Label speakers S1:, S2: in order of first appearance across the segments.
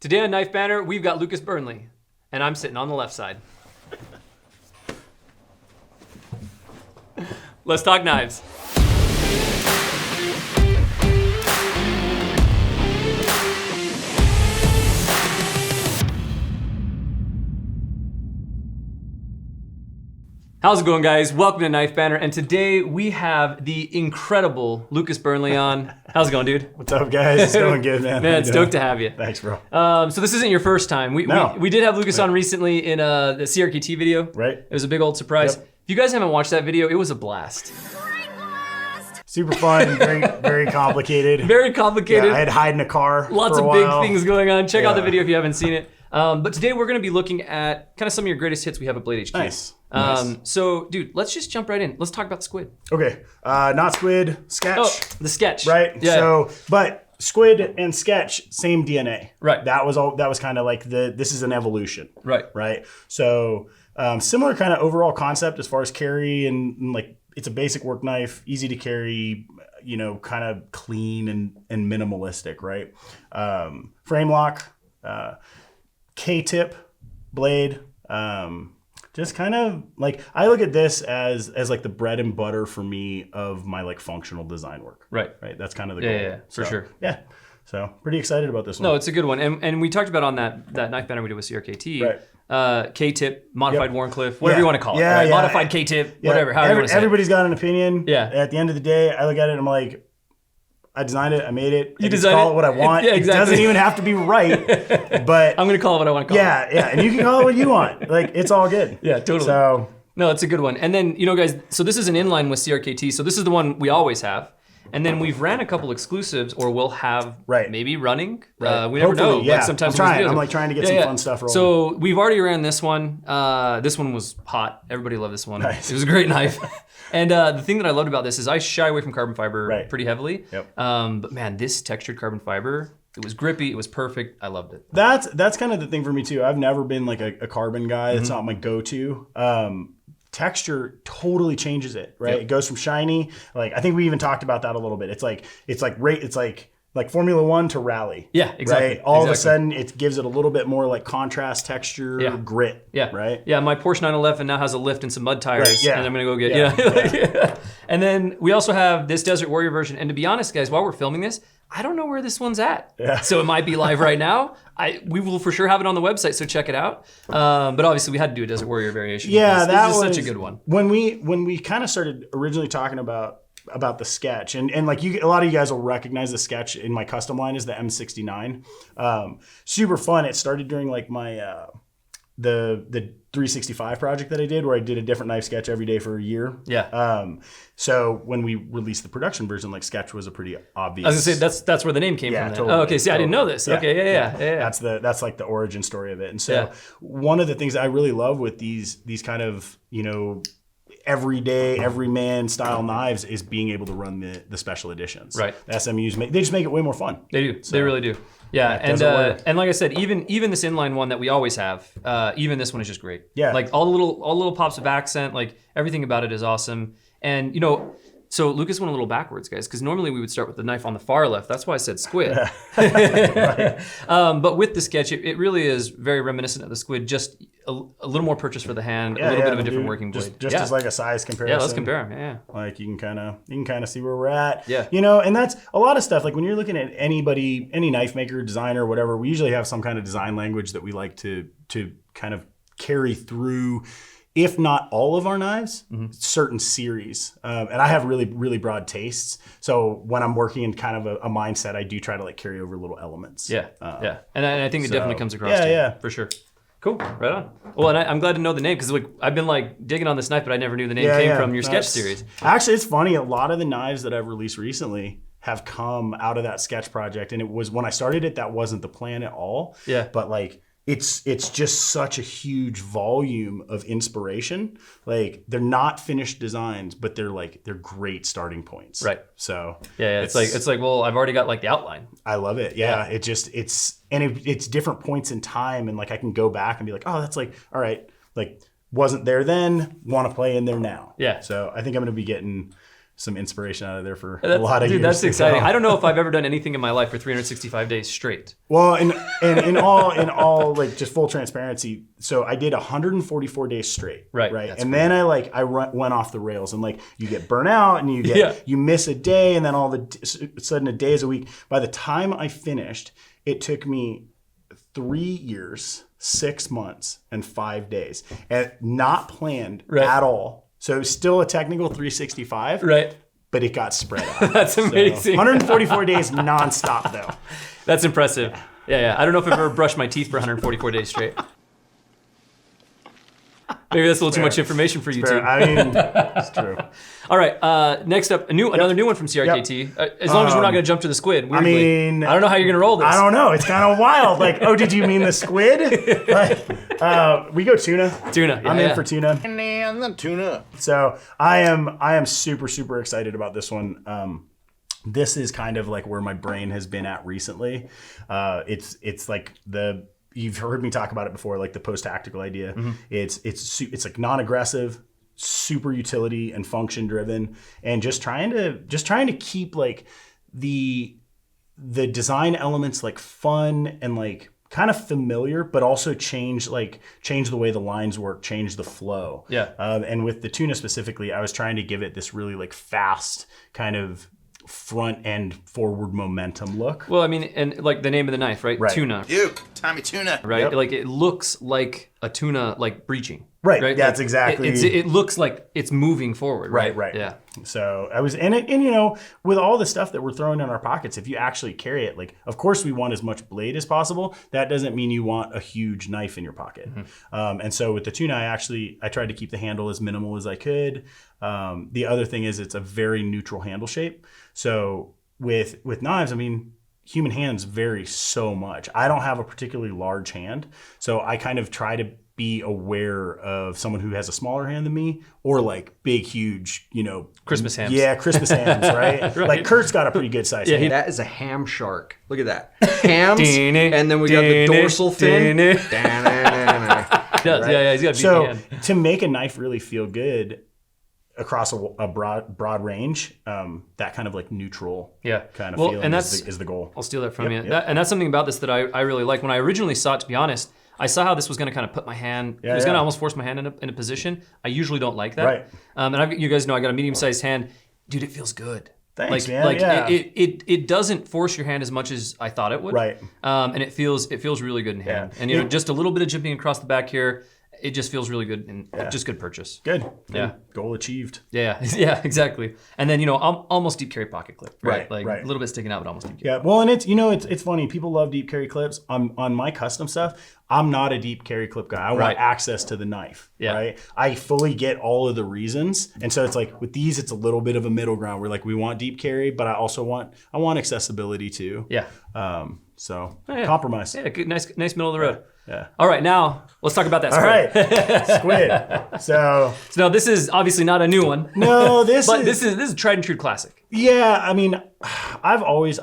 S1: Today on Knife Banter, we've got Lucas Burnley, and I'm sitting on the left side. Let's talk knives. How's it going, guys? Welcome to Knife Banter, and today we have the incredible Lucas Burnley on. How's it going, dude?
S2: What's up, guys? It's going good, man.
S1: Man, stoked to have you.
S2: Thanks, bro.
S1: So this isn't your first time. We did have Lucas on recently in the CRKT video.
S2: Right.
S1: It was a big old surprise.
S2: Yep.
S1: If you guys haven't watched that video, it was a blast.
S2: Super fun, very complicated.
S1: Very complicated.
S2: Yeah, I had to hide in a car
S1: Lots
S2: for a
S1: of big
S2: while.
S1: things going on. Check out the video if you haven't seen it. But today we're going to be looking at kind of some of your greatest hits we have at Blade HQ.
S2: Nice.
S1: So, dude, let's just jump right in. Let's talk about Squid.
S2: Okay, not Squid, Sketch.
S1: Oh, the Sketch.
S2: Right.
S1: Yeah.
S2: So, but Squid and Sketch, same DNA.
S1: Right.
S2: That was kind of like this is an evolution.
S1: Right.
S2: Right. So similar kind of overall concept as far as carry and like it's a basic work knife, easy to carry. You know, kind of clean and minimalistic, right? Frame lock, K-tip blade. Just kind of like I look at this as like the bread and butter for me of my like functional design work.
S1: Right.
S2: Right. That's kind of the goal.
S1: Yeah, for sure.
S2: Yeah. So pretty excited about this one.
S1: No, it's a good one. And we talked about on that Knife Banter we did with CRKT.
S2: Right.
S1: K-tip, modified Warncliffe, whatever you want to call it. Right? Modified K-tip, whatever, however you want to say it.
S2: Everybody's got an opinion.
S1: Yeah.
S2: At the end of the day, I look at it and I'm like, I designed it, I made it.
S1: You
S2: I
S1: designed
S2: call
S1: it.
S2: it what I want.
S1: Yeah, exactly.
S2: It doesn't even have to be right, but
S1: I'm going to call it what I want to call it.
S2: Yeah, and you can call it what you want. Like, it's all good.
S1: Yeah, totally.
S2: So,
S1: no, it's a good one. And then, you know, guys, so this is an inline with CRKT, so this is the one we always have. And then we've ran a couple exclusives, or we'll have maybe running.
S2: Right.
S1: We never know.
S2: Yeah.
S1: Like sometimes
S2: I'm like trying to get some fun stuff rolling.
S1: So we've already ran this one. This one was hot. Everybody loved this one.
S2: Nice.
S1: It was a great knife. And the thing that I loved about this is I shy away from carbon fiber pretty heavily.
S2: Yep.
S1: But man, this textured carbon fiber, it was grippy. It was perfect. I loved it.
S2: That's kind of the thing for me too. I've never been like a carbon guy. It's not my go-to. Texture totally changes it, right? It goes from shiny, like I think we even talked about that a little bit. It's like Formula One to rally.
S1: Yeah, exactly.
S2: Right? All of a sudden, it gives it a little bit more like contrast, texture, grit.
S1: Yeah.
S2: Right?
S1: Yeah, my Porsche 911 now has a lift and some mud tires.
S2: Right, yeah.
S1: And I'm going to go get, And then we also have this Desert Warrior version. And to be honest, guys, while we're filming this, I don't know where this one's at. Yeah. So it might be live right now. We will for sure have it on the website, so check it out. But obviously, we had to do a Desert Warrior variation.
S2: Yeah,
S1: that was such a good one.
S2: When we kind of started originally talking about the Sketch, and like a lot of you guys will recognize the Sketch in my custom line is the M69. Super fun. It started during like my the 365 project that I did, where I did a different knife sketch every day for a year.
S1: Yeah.
S2: So when we released the production version, like Sketch was a pretty obvious.
S1: I was gonna say that's where the name came from. Then.
S2: Totally,
S1: oh, okay. See, I didn't know this.
S2: Yeah,
S1: okay, yeah.
S2: That's like the origin story of it. And so one of the things I really love with these kind of, you know, everyday, everyman style knives is being able to run the special editions.
S1: Right.
S2: The SMUs they just make it way more fun.
S1: They do. So, they really do. Yeah, and like I said, even this inline one that we always have, even this one is just great. Yeah. Like all the little pops of accent, like everything about it is awesome. And you know, so Lucas went a little backwards, guys, because normally we would start with the knife on the far left. That's why I said Squid. But with the Sketch, it really is very reminiscent of the Squid, just a little more purchase for the hand, a little bit of a different working blade.
S2: Just as like a size comparison.
S1: Yeah, let's compare them. Yeah.
S2: Like you can kind of see where we're at.
S1: Yeah.
S2: You know, and that's a lot of stuff. Like when you're looking at anybody, any knife maker, designer, whatever, we usually have some kind of design language that we like to kind of carry through. If not all of our knives, certain series. And I have really, really broad tastes. So when I'm working in kind of a mindset, I do try to like carry over little elements.
S1: Yeah, yeah. And I think it definitely comes across too.
S2: Yeah.
S1: For sure. Cool, right on. Well, and I'm glad to know the name because like I've been like digging on this knife, but I never knew the name came from your Sketch series.
S2: Actually, it's funny. A lot of the knives that I've released recently have come out of that Sketch project. And it was when I started it, that wasn't the plan at all.
S1: Yeah.
S2: But like, it's just such a huge volume of inspiration. Like they're not finished designs, but they're great starting points. Right. So
S1: yeah, it's like well, I've already got like the outline.
S2: I love it. Yeah. It's different points in time, and like I can go back and be like, oh, that's like all right, like wasn't there then, want to play in there now.
S1: Yeah.
S2: So I think I'm going to be getting some inspiration out of there for a lot of years.
S1: Dude, that's exciting. I don't know if I've ever done anything in my life for 365 days straight.
S2: Well, in all like just full transparency, so I did 144 days straight. Right. And then I went off the rails, and like you get burnt out and you miss a day, and then all of a sudden a day is a week. By the time I finished, it took me 3 years, 6 months, and 5 days, and not planned at all. So it was still a technical 365, but it got spread out.
S1: That's amazing.
S2: So 144 days nonstop, though.
S1: That's impressive. Yeah. I don't know if I've ever brushed my teeth for 144 days straight. Maybe that's a little too much information for you two.
S2: I mean, it's true.
S1: All right. Next up, another new one from CRKT. As long as we're not going to jump to the squid. Weirdly.
S2: I mean,
S1: I don't know how you're going to roll this.
S2: I don't know. It's kind of wild. Like, oh, did you mean the squid? We go tuna.
S1: Tuna.
S2: I'm in for tuna.
S3: And the tuna.
S2: So I am super, super excited about this one. This is kind of like where my brain has been at recently. It's like you've heard me talk about it before, like the post-tactical idea. Mm-hmm. It's like non-aggressive, super utility and function driven, and just trying to keep like the design elements like fun and like kind of familiar, but also change the way the lines work, change the flow.
S1: Yeah.
S2: And with the tuna specifically, I was trying to give it this really like fast kind of front end forward momentum look.
S1: Well, I mean, and like the name of the knife, right? Tuna.
S3: Tommy Tuna.
S1: Right? Yep. Like it looks like a tuna like breaching.
S2: Right. Yeah, that's exactly.
S1: It looks like it's moving forward. Right.
S2: Yeah. So I was in it, and with all the stuff that we're throwing in our pockets, if you actually carry it, like, of course we want as much blade as possible. That doesn't mean you want a huge knife in your pocket. Mm-hmm. And so with the tuna, I tried to keep the handle as minimal as I could. The other thing is it's a very neutral handle shape. So with knives, I mean, human hands vary so much. I don't have a particularly large hand, so I kind of try to be aware of someone who has a smaller hand than me, or like big, huge,
S1: Christmas hams.
S2: Yeah, Christmas hams, right? Like Kurt's got a pretty good size hand.
S3: That is a ham shark. Look at that. Hams, and then we got the dorsal fin.
S1: Yeah, he's got a big hand.
S2: To make a knife really feel good across a broad range, that kind of like neutral kind of feeling and is the goal.
S1: I'll steal that from you. And that's something about this that I really like. When I originally saw it, to be honest, I saw how this was going to kind of put my hand, it was going to almost force my hand in a position. I usually don't like that.
S2: Right.
S1: And you guys know I got a medium-sized hand. Dude, it feels good.
S2: Thanks, man.
S1: Like it doesn't force your hand as much as I thought it would.
S2: Right.
S1: And it feels really good in hand. And just a little bit of jimping across the back here, it just feels really good and just good purchase.
S2: Good.
S1: Yeah.
S2: Goal achieved.
S1: Yeah, exactly. And then, almost deep carry pocket clip, right? Like a little bit sticking out, but almost deep carry.
S2: Yeah. Well, and it's funny. People love deep carry clips. On my custom stuff, I'm not a deep carry clip guy. I want access to the knife, right? I fully get all of the reasons. And so it's like with these, it's a little bit of a middle ground where like we want deep carry, but I want accessibility too.
S1: Yeah.
S2: Compromise.
S1: Yeah, good, nice middle of the road.
S2: Yeah.
S1: All right, now let's talk about that squid.
S2: All right, squid. So
S1: now this is obviously not a new one.
S2: No, this
S1: is a tried and true classic.
S2: Yeah, I mean, I've always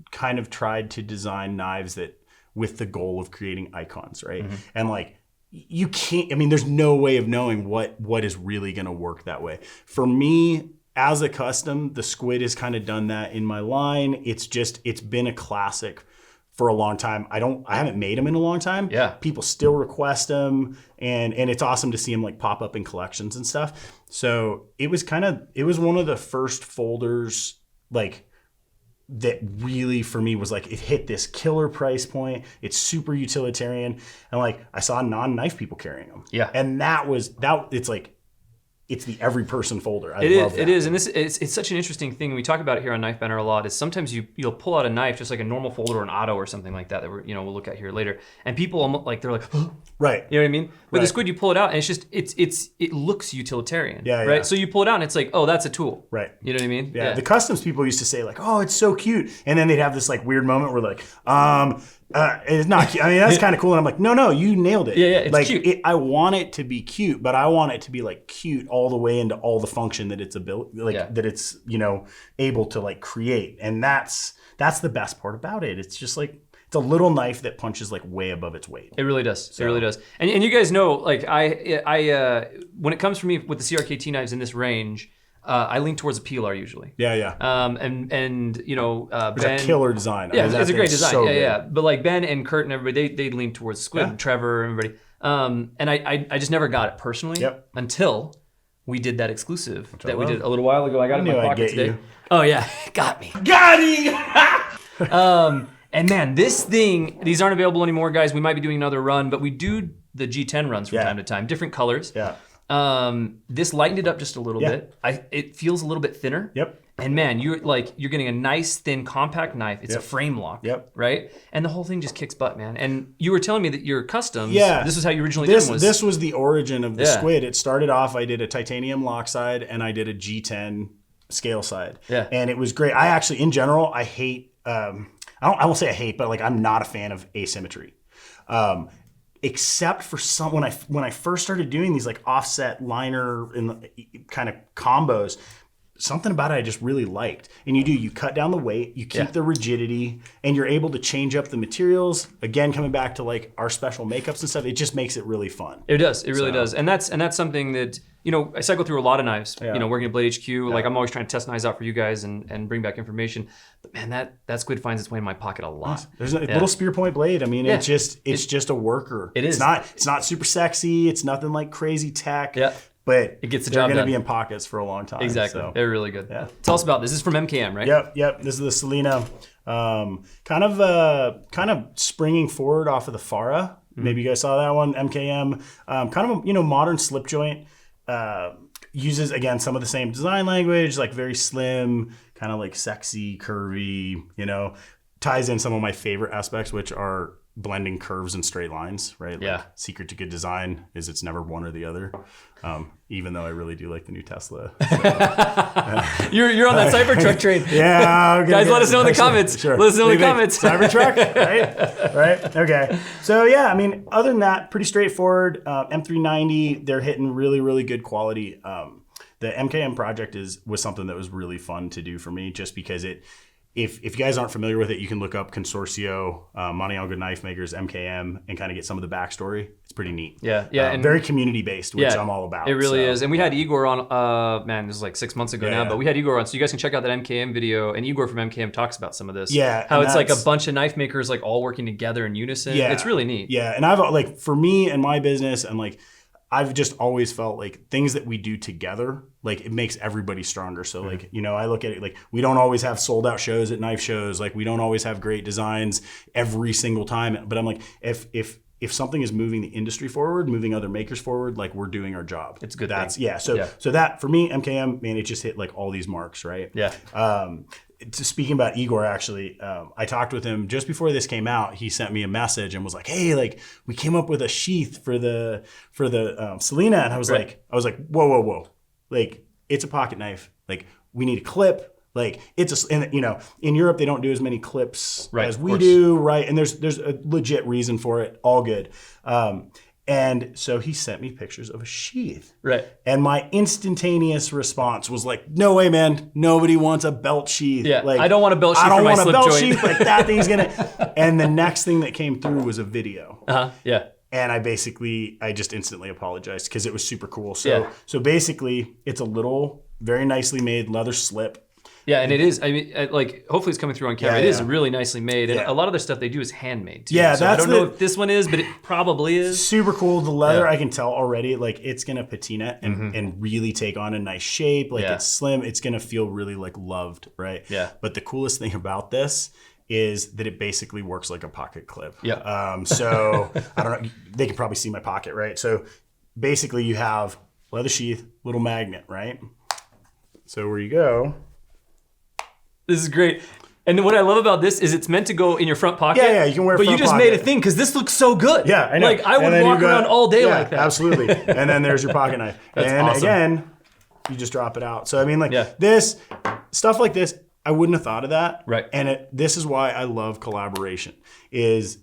S2: kind of tried to design knives that with the goal of creating icons, right? Mm-hmm. And like you can't. I mean, there's no way of knowing what is really going to work that way. For me, as a custom, the squid has kind of done that in my line. It's been a classic for a long time. I haven't made them in a long time.
S1: Yeah.
S2: People still request them, and it's awesome to see them like pop up in collections and stuff. So it was one of the first folders like that really for me was like it hit this killer price point. It's super utilitarian, and like I saw non-knife people carrying them.
S1: Yeah.
S2: And it's like it's the every person folder. I love that.
S1: It is, and it's such an interesting thing. We talk about it here on Knife Banter a lot. Is sometimes you'll pull out a knife, just like a normal folder or an auto or something like that we'll look at here later, and people almost like they're like, oh.
S2: Right.
S1: You know what I mean? With the squid, you pull it out, and it looks utilitarian.
S2: Yeah.
S1: Right.
S2: Yeah.
S1: So you pull it out, and it's like, oh, that's a tool.
S2: Right.
S1: You know what I mean?
S2: Yeah. The customs people used to say like, oh, it's so cute, and then they'd have this like weird moment where like, it's not cute. I mean, that's kind of cool. And I'm like, no, you nailed it.
S1: Yeah, it's
S2: like,
S1: cute.
S2: I want it to be cute, but I want it to be like cute all the way into all the function that it's that it's, able to like create. And that's the best part about it. It's just like, it's a little knife that punches like way above its weight.
S1: It really does. So. It really does. And you guys know, like I when it comes for me with the CRKT knives in this range, I lean towards a PLR usually.
S2: Yeah.
S1: And you know,
S2: it's
S1: Ben,
S2: a killer design.
S1: Yeah, it's a great design.
S2: So
S1: yeah. But like Ben and Kurt and everybody, they lean towards Squid, and Trevor, and everybody. And I just never got it personally until we did that exclusive that we did a little while ago. I got it in my pocket today. Oh yeah, got me.
S2: Got him.
S1: And man, these aren't available anymore, guys. We might be doing another run, but we do the G10 runs from time to time, different colors.
S2: Yeah.
S1: This lightened it up just a little bit. It feels a little bit thinner.
S2: Yep.
S1: And man, you're getting a nice, thin, compact knife. It's a frame lock.
S2: Yep.
S1: Right? And the whole thing just kicks butt, man. And you were telling me that your customs, this is how you originally did them.
S2: This was the origin of the Squid. It started off, I did a titanium lock side and I did a G10 scale side.
S1: Yeah.
S2: And it was great. I actually, in general, I hate, I won't say I hate, but like I'm not a fan of asymmetry. Except for some, when I first started doing these like offset liner and kind of combos, something about it I just really liked. And you cut down the weight, you keep the rigidity, and you're able to change up the materials. Again, coming back to like our special makeups and stuff, it just makes it really fun.
S1: It does. It really does. And that's something that, you know, I cycle through a lot of knives, you know, working at Blade HQ. Like I'm always trying to test knives out for you guys and bring back information. But man, that Squid finds its way in my pocket a lot.
S2: There's a little spear point blade. I mean, it's just a worker.
S1: It is.
S2: It's not super sexy. It's nothing like crazy tech.
S1: Yeah.
S2: But
S1: it gets the job done.
S2: They're going to be in pockets for a long time.
S1: Exactly.
S2: So.
S1: They're really good.
S2: Yeah.
S1: Tell us about this. This is from MKM, right?
S2: Yep. This is the CELLINA. Kind of springing forward off of the Farah. Maybe you guys saw that one. MKM. Kind of a modern slip joint. Uses again some of the same design language, like very slim, kind of like sexy, curvy. You know, ties in some of my favorite aspects, which are blending curves and straight lines, right? Like secret to good design is it's never one or the other. Even though I really do like the new Tesla. So,
S1: you're on that Cybertruck train.
S2: Yeah.
S1: Guys, let us know in the comments.
S2: Sure.
S1: Let us know in the comments.
S2: Cybertruck, right? Okay. So yeah, I mean, other than that, pretty straightforward. M390, they're hitting really, really good quality. The MKM project was something that was really fun to do for me, just because if you guys aren't familiar with it, you can look up Consorcio, Montialgo Knife Makers, MKM, and kind of get some of the backstory. It's pretty neat.
S1: Yeah.
S2: And very community based, which I'm all about.
S1: It really is. And we had Igor on, this was like 6 months ago now, but we had Igor on. So you guys can check out that MKM video. And Igor from MKM talks about some of this.
S2: Yeah.
S1: How it's like a bunch of knife makers like all working together in unison. Yeah. It's really neat.
S2: Yeah. And I've like, for me and my business, and like, I've just always felt like things that we do together, like it makes everybody stronger. So like, you know, I look at it like we don't always have sold out shows at knife shows. Like we don't always have great designs every single time. But I'm like, if something is moving the industry forward, moving other makers forward, like we're doing our job.
S1: It's a good
S2: thing. So that for me, MKM, man, it just hit like all these marks, right?
S1: Yeah.
S2: Speaking about Igor, actually, I talked with him just before this came out. He sent me a message and was like, "Hey, like we came up with a sheath for the CELLINA," and I was like, "Whoa, like it's a pocket knife. Like we need a clip. Like and you know, in Europe they don't do as many clips as we do, right? And there's a legit reason for it. All good." And so he sent me pictures of a sheath.
S1: Right.
S2: And my instantaneous response was like, "No way, man. Nobody wants a belt sheath."
S1: Yeah.
S2: Like,
S1: I don't want a belt sheath for my slip joint.
S2: I don't want a belt sheath. Like that thing's gonna. And the next thing that came through was a video.
S1: Yeah.
S2: And I just instantly apologized because it was super cool. So basically, it's a little, very nicely made leather slip.
S1: Yeah, and it is. I mean, like, hopefully it's coming through on camera. It is really nicely made. And a lot of their stuff they do is handmade, too.
S2: Yeah,
S1: so I don't know if this one is, but it probably is.
S2: Super cool. The leather, I can tell already, like, it's going to patina and really take on a nice shape. Like, it's slim. It's going to feel really, like, loved, right?
S1: Yeah.
S2: But the coolest thing about this is that it basically works like a pocket clip.
S1: Yeah.
S2: So, I don't know. They can probably see my pocket, right? So, basically, you have leather sheath, little magnet, right? So, where you go...
S1: This is great. And what I love about this is it's meant to go in your front pocket.
S2: Yeah, you can wear it.
S1: But you just made a thing because this looks so good.
S2: Yeah, I know.
S1: Like I would walk around all day like that.
S2: Absolutely. And then there's your pocket knife.
S1: That's
S2: and
S1: awesome.
S2: Again, you just drop it out. So I mean, like this stuff like this, I wouldn't have thought of that.
S1: Right.
S2: And this is why I love collaboration. Is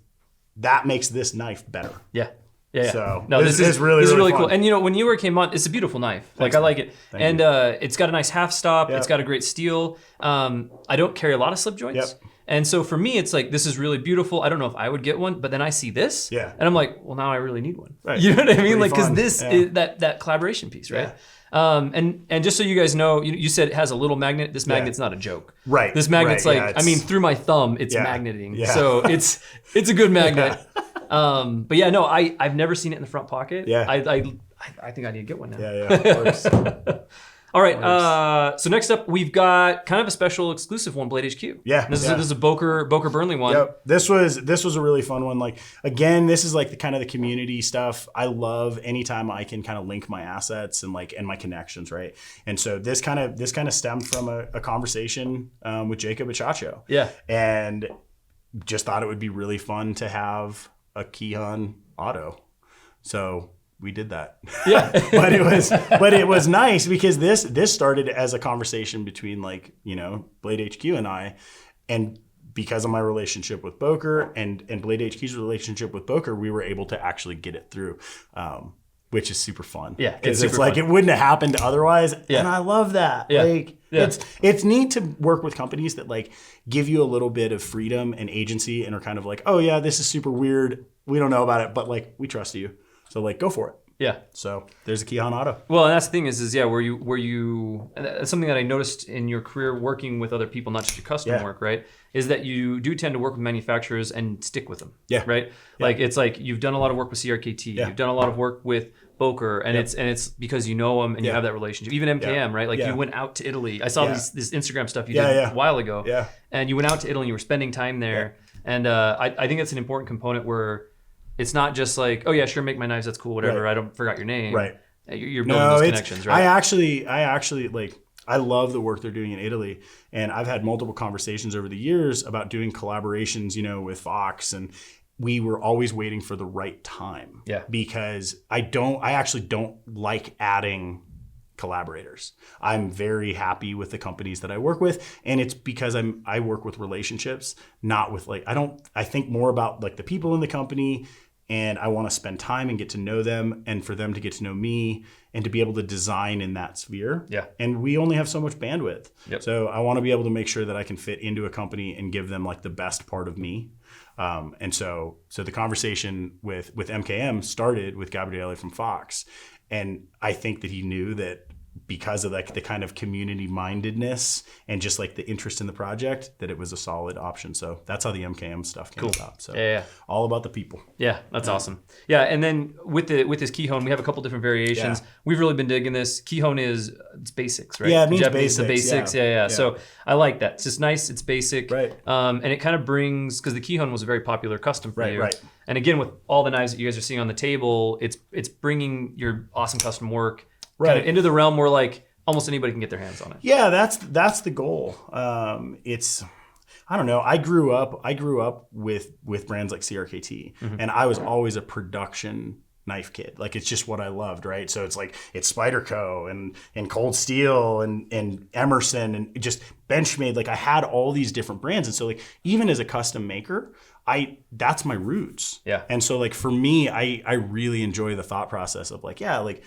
S2: that makes this knife better.
S1: Yeah. Yeah.
S2: So
S1: no, this is really
S2: fun.
S1: cool. And you know, when you came on, it's a beautiful knife. Like I like it. And it's got a nice half stop. It's got a great steel. I don't carry a lot of slip joints. And so for me, it's like, this is really beautiful. I don't know if I would get one, but then I see this,
S2: Yeah.
S1: and I'm like, well, now I really need one.
S2: Right.
S1: You know what I mean?
S2: Pretty
S1: Like, because
S2: fun.
S1: this is that collaboration piece, right? And just so you guys know, you said it has a little magnet. This magnet's not a joke.
S2: Right.
S1: This magnet's
S2: Right.
S1: like,
S2: Yeah,
S1: I mean, through my thumb, it's
S2: Yeah.
S1: magneting.
S2: Yeah.
S1: So it's a good magnet. But yeah, no, I've never seen it in the front pocket.
S2: Yeah.
S1: I think I need to get one now.
S2: Yeah, of course.
S1: All right. So next up, we've got kind of a special exclusive one, Blade HQ.
S2: Yeah.
S1: This is a Boker Burnley one.
S2: Yep. This was a really fun one. Like, again, this is like the kind of the community stuff. I love anytime I can kind of link my assets and my connections, right? And so this kind of stemmed from a conversation with Jacob at Chacho.
S1: Yeah.
S2: And just thought it would be really fun to have a KIHON auto. So we did that.
S1: Yeah.
S2: but it was nice because this started as a conversation between Blade HQ and I, and because of my relationship with BOKER and Blade HQ's relationship with BOKER, we were able to actually get it through, which is super fun.
S1: Yeah,
S2: because it's like it wouldn't have happened otherwise,
S1: yeah.
S2: and I love that.
S1: Yeah.
S2: Like
S1: yeah.
S2: it's neat to work with companies that like give you a little bit of freedom and agency and are kind of like, oh yeah, this is super weird. We don't know about it, but like we trust you. So like go for it.
S1: Yeah.
S2: So there's a KIHON auto.
S1: Well, and that's the thing is where you and that's something that I noticed in your career working with other people, not just your custom work, right? Is that you do tend to work with manufacturers and stick with them.
S2: Yeah.
S1: Right?
S2: Yeah.
S1: Like it's like you've done a lot of work with CRKT, you've done a lot of work with BOKER, and it's because you know them and you have that relationship. Even MKM, right? Like you went out to Italy. I saw this Instagram stuff you did a while ago.
S2: Yeah.
S1: And you went out to Italy and you were spending time there. Yeah. And I think it's an important component where it's not just like, oh yeah, sure, make my knives, that's cool, whatever.
S2: Right.
S1: I don't forgot your name.
S2: Right.
S1: You're building those connections, right?
S2: I actually like, I love the work they're doing in Italy, and I've had multiple conversations over the years about doing collaborations, with Fox, and we were always waiting for the right time.
S1: Yeah.
S2: Because I actually don't like adding collaborators. I'm very happy with the companies that I work with, and it's because I work with relationships, not with I think more about like the people in the company, and I want to spend time and get to know them, and for them to get to know me and to be able to design in that sphere.
S1: Yeah.
S2: And we only have so much bandwidth.
S1: Yep.
S2: So I want to be able to make sure that I can fit into a company and give them like the best part of me. And so the conversation with MKM started with Gabriele from Fox. And I think that he knew that because of like the kind of community mindedness and just like the interest in the project, that it was a solid option. So that's how the MKM stuff came about. So all about the people.
S1: Yeah, that's awesome. Yeah, and then with this KIHON, we have a couple different variations.
S2: Yeah.
S1: We've really been digging this. KIHON it's basics, right?
S2: Yeah, it means
S1: Japanese,
S2: basics.
S1: The basics. Yeah. So I like that. It's just nice. It's basic.
S2: Right.
S1: And it kind of brings, because the KIHON was a very popular custom for you.
S2: Right.
S1: And again, with all the knives that you guys are seeing on the table, it's bringing your awesome custom work kind of into the realm where like almost anybody can get their hands on it.
S2: Yeah, that's the goal. It's, I don't know. I grew up with brands like CRKT, and I was always a production knife kid. Like it's just what I loved, right? So it's like it's Spyderco and Cold Steel and Emerson and just Benchmade. Like I had all these different brands, and so like even as a custom maker, that's my roots.
S1: Yeah.
S2: And so like for me, I really enjoy the thought process of like, yeah, like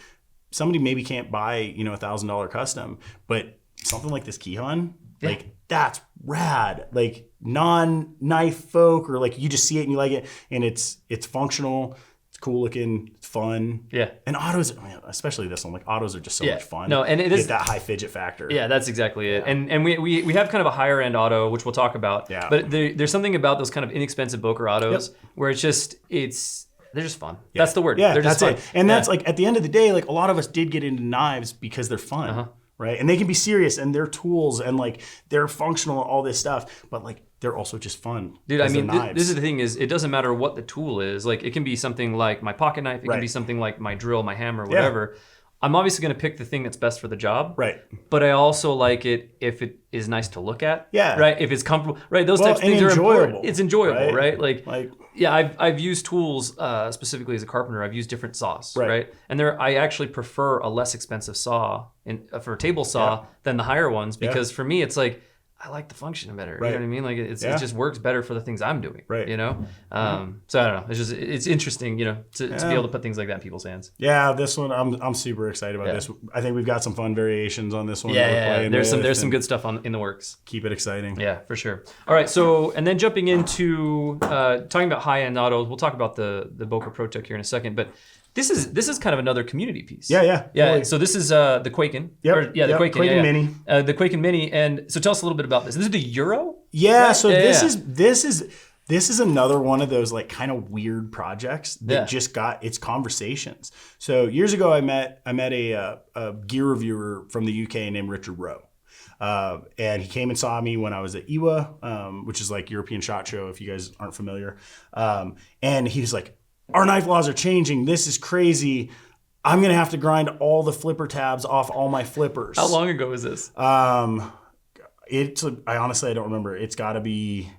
S2: somebody maybe can't buy, $1,000 custom, but something like this KIHON, like that's rad. Like non-knife folk, or like you just see it and you like it, and it's functional, it's cool looking, it's fun.
S1: Yeah.
S2: And autos, especially this one, like autos are just so much fun.
S1: No, and it is
S2: get that high fidget factor.
S1: Yeah, that's exactly it. And we have kind of a higher end auto, which we'll talk about.
S2: Yeah.
S1: But there's something about those kind of inexpensive BOKER autos where they're just fun. Yeah. That's the word.
S2: Yeah,
S1: they're just
S2: that's
S1: fun.
S2: it. And that's like at the end of the day, like a lot of us did get into knives because they're fun, right? And they can be serious and they're tools and like they're functional and all this stuff, but like they're also just fun.
S1: Dude, I mean, this is the thing is it doesn't matter what the tool is. Like it can be something like my pocket knife. It can be something like my drill, my hammer, whatever. Yeah. I'm obviously going to pick the thing that's best for the job.
S2: Right.
S1: But I also like it if it is nice to look at.
S2: Yeah.
S1: Right. If it's comfortable. Right. Those types of things are important. It's enjoyable, right? Like yeah, I've used tools specifically as a carpenter. I've used different saws, right? And I actually prefer a less expensive saw for a table saw than the higher ones because for me it's like I like the function better.
S2: Right.
S1: You know what I mean? Like it just works better for the things I'm doing.
S2: Right.
S1: You know? So I don't know. It's interesting, you know, to be able to put things like that in people's hands.
S2: Yeah, this one I'm super excited about this. I think we've got some fun variations on this one.
S1: Yeah. There's some good stuff in the works.
S2: Keep it exciting.
S1: Yeah, for sure. All right, so and then jumping into talking about high-end autos, we'll talk about the BOKER Pro Tech here in a second, but this is kind of another community piece.
S2: Yeah.
S1: Totally. So this is the KWAIKEN.
S2: Yep.
S1: The KWAIKEN.
S2: KWAIKEN Mini.
S1: The KWAIKEN Mini. And so tell us a little bit about this. This is the Euro.
S2: Yeah. Right? So this is another one of those like kind of weird projects that just got its conversations. So years ago, I met a gear reviewer from the UK named Richard Rowe. And he came and saw me when I was at IWA, which is like European SHOT Show, if you guys aren't familiar. And he was like, our knife laws are changing. This is crazy. I'm going to have to grind all the flipper tabs off all my flippers.
S1: How long ago was this?
S2: I honestly, I don't remember. It's got to be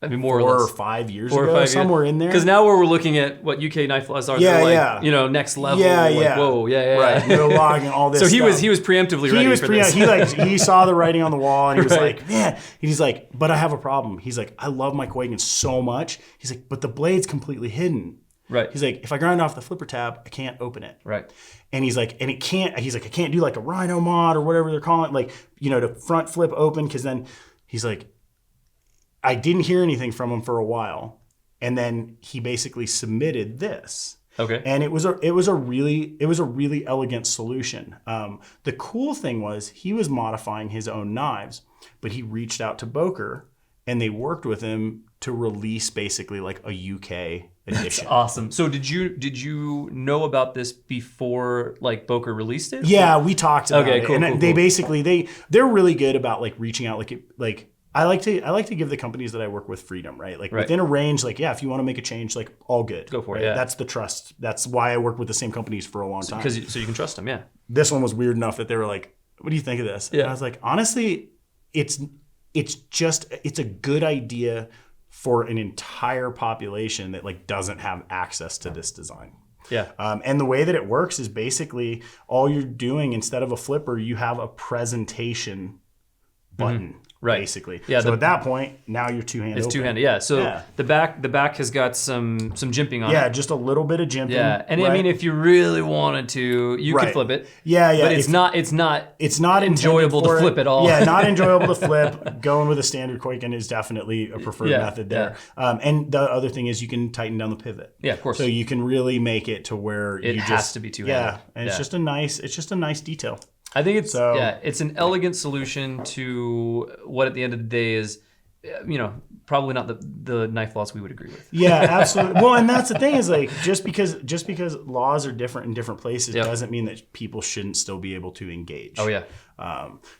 S1: more
S2: 4
S1: or
S2: or 5 years ago, somewhere in there.
S1: Because now we're looking at what UK knife laws are, they're like, you know, next level. Whoa,
S2: right. No logging, all this.
S1: So
S2: stuff.
S1: he was preemptively ready for this.
S2: He saw the writing on the wall and he was like, man. He's like, but I have a problem. He's like, I love my KWAIKEN so much. He's like, but the blade's completely hidden.
S1: Right.
S2: He's like, if I grind off the flipper tab, I can't open it.
S1: Right.
S2: And he's like, I can't do like a Rhino mod or whatever they're calling it, like, you know, to front flip open. Cause then he's like, I didn't hear anything from him for a while. And then he basically submitted this.
S1: Okay.
S2: And it was a really elegant solution. The cool thing was he was modifying his own knives, but he reached out to BOKER and they worked with him to release basically like a UK edition.
S1: That's awesome. So did you know about this before like BOKER released it?
S2: Yeah, we talked about it.
S1: Cool,
S2: and
S1: cool,
S2: they basically they're really good about like reaching out like I like to give the companies that I work with freedom, right? Like within a range, like if you want to make a change, like all good.
S1: Go for it.
S2: Right?
S1: Yeah.
S2: That's the trust. That's why I work with the same companies for a long time.
S1: So you can trust them, yeah.
S2: This one was weird enough that they were like, "What do you think of this?"
S1: Yeah.
S2: And I was like, honestly, it's a good idea for an entire population that like doesn't have access to this design.
S1: Yeah.
S2: And the way that it works is basically all you're doing instead of a flipper, you have a presentation button. Right. Basically. Yeah. So at that point, now you're two-handed.
S1: It's two-handed. Yeah. So the back has got some jimping on it.
S2: Yeah, just a little bit of jimping.
S1: Yeah. And I mean, if you really wanted to, you could flip it.
S2: Yeah.
S1: But it's not enjoyable to flip at all.
S2: Yeah, not enjoyable to flip. Going with a standard KWAIKEN is definitely a preferred method there. Yeah. And the other thing is you can tighten down the pivot.
S1: Yeah, of course.
S2: So you can really make it to where
S1: it has to be two-handed.
S2: Yeah. And it's just a nice detail.
S1: I think it's an elegant solution to what at the end of the day is, you know, probably not the knife laws we would agree with.
S2: Yeah, absolutely. Well, and that's the thing is like just because laws are different in different places doesn't mean that people shouldn't still be able to engage.
S1: Oh yeah.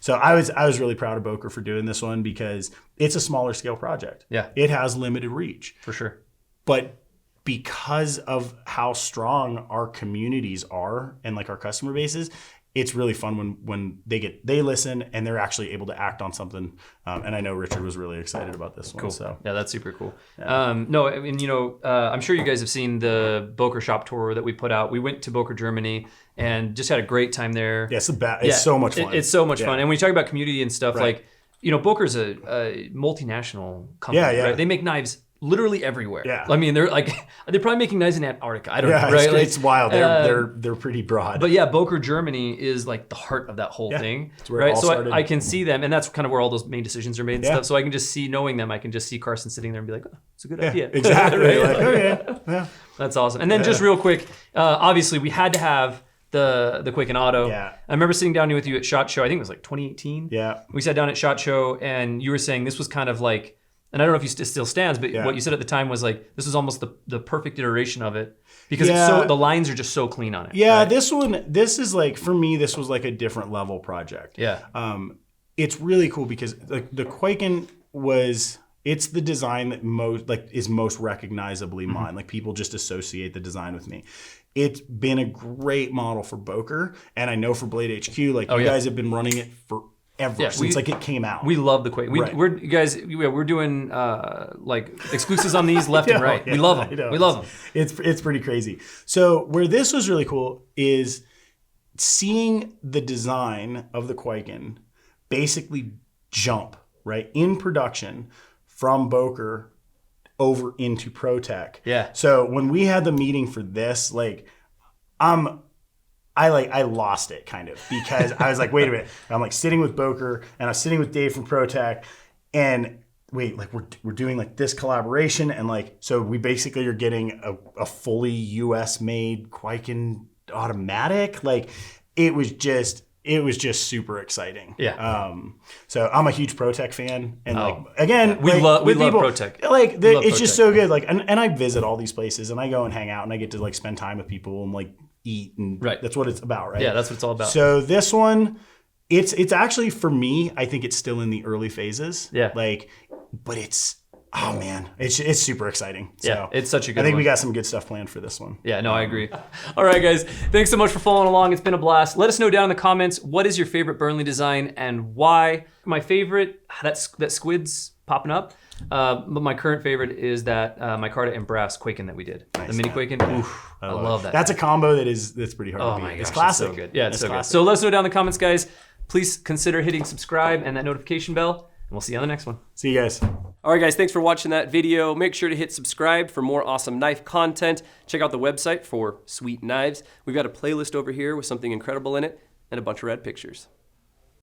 S2: So I was really proud of BOKER for doing this one because it's a smaller scale project.
S1: Yeah.
S2: It has limited reach.
S1: For sure.
S2: But because of how strong our communities are and like our customer bases, it's really fun when they listen and they're actually able to act on something. And I know Richard was really excited about this one.
S1: Cool.
S2: So
S1: yeah, that's super cool. Yeah. No, I mean, you know, I'm sure you guys have seen the BOKER shop tour that we put out. We went to BOKER Germany and just had a great time there.
S2: Yeah, it's so much fun.
S1: It's so much fun. And when you talk about community and stuff, like, you know, BOKER's a multinational company, right? They make knives literally everywhere. Yeah. I mean, they're probably making knives in Antarctica. I don't know, right?
S2: It's wild. They're pretty broad.
S1: But yeah, BOKER Germany is like the heart of that whole thing. That's where it all started. I can see them, and that's kind of where all those main decisions are made and stuff. So I can just see, knowing them, I can just see Carson sitting there and be like, oh, it's a good idea.
S2: Exactly. Right? Like, okay. Yeah.
S1: That's awesome. And then just real quick, obviously we had to have the KWAIKEN Auto. Yeah. I remember sitting down with you at SHOT Show. I think it was like 2018.
S2: Yeah.
S1: We sat down at SHOT Show, and you were saying this was kind of like, and I don't know if it still stands, but what you said at the time was like, this is almost the perfect iteration of it because it's the lines are just so clean on it.
S2: Yeah, right? This is like, for me, this was like a different level project.
S1: Yeah.
S2: It's really cool because like the KWAIKEN it's the design that is most recognizably mine. Like people just associate the design with me. It's been a great model for BOKER, and I know for Blade HQ, like you guys have been running it for since like it came out.
S1: We love the KWAIKEN. We're doing like exclusives on these left and right. We love them. We love them.
S2: It's pretty crazy. So where this was really cool is seeing the design of the KWAIKEN basically jump right, in production from BOKER over into ProTech.
S1: Yeah.
S2: So when we had the meeting for this, like, I lost it kind of, because I was like, wait a minute. I'm like sitting with BOKER and I'm sitting with Dave from ProTech, and wait, like we're doing like this collaboration, and like, so we basically are getting a fully US made KWAIKEN automatic. Like it was just super exciting.
S1: Yeah.
S2: So I'm a huge ProTech fan, and like again,
S1: we love ProTech.
S2: Like it's just so good. Like, and I visit all these places, and I go and hang out, and I get to like spend time with people and like eat, and that's what it's about, right?
S1: Yeah, that's what it's all about.
S2: So this one, it's actually, for me, I think it's still in the early phases.
S1: Yeah.
S2: Like, but it's, oh man, it's super exciting. So
S1: yeah, it's such a good one.
S2: I think we got some good stuff planned for this one.
S1: Yeah, no, I agree. All right, guys, thanks so much for following along. It's been a blast. Let us know down in the comments, what is your favorite Burnley design and why? My favorite, that SQUID's popping up. But my current favorite is that micarta and brass KWAIKEN that we did.
S2: Nice,
S1: the mini KWAIKEN. Oof, I love that.
S2: That's a combo that's pretty hard to beat.
S1: My gosh,
S2: it's classic.
S1: It's so good. Yeah, it's so
S2: classic.
S1: good. So let us know down in the comments, guys. Please consider hitting subscribe and that notification bell, and we'll see you on the next one.
S2: See you guys.
S4: All right, guys, thanks for watching that video. Make sure to hit subscribe for more awesome knife content. Check out the website for sweet knives. We've got a playlist over here with something incredible in it and a bunch of rad pictures.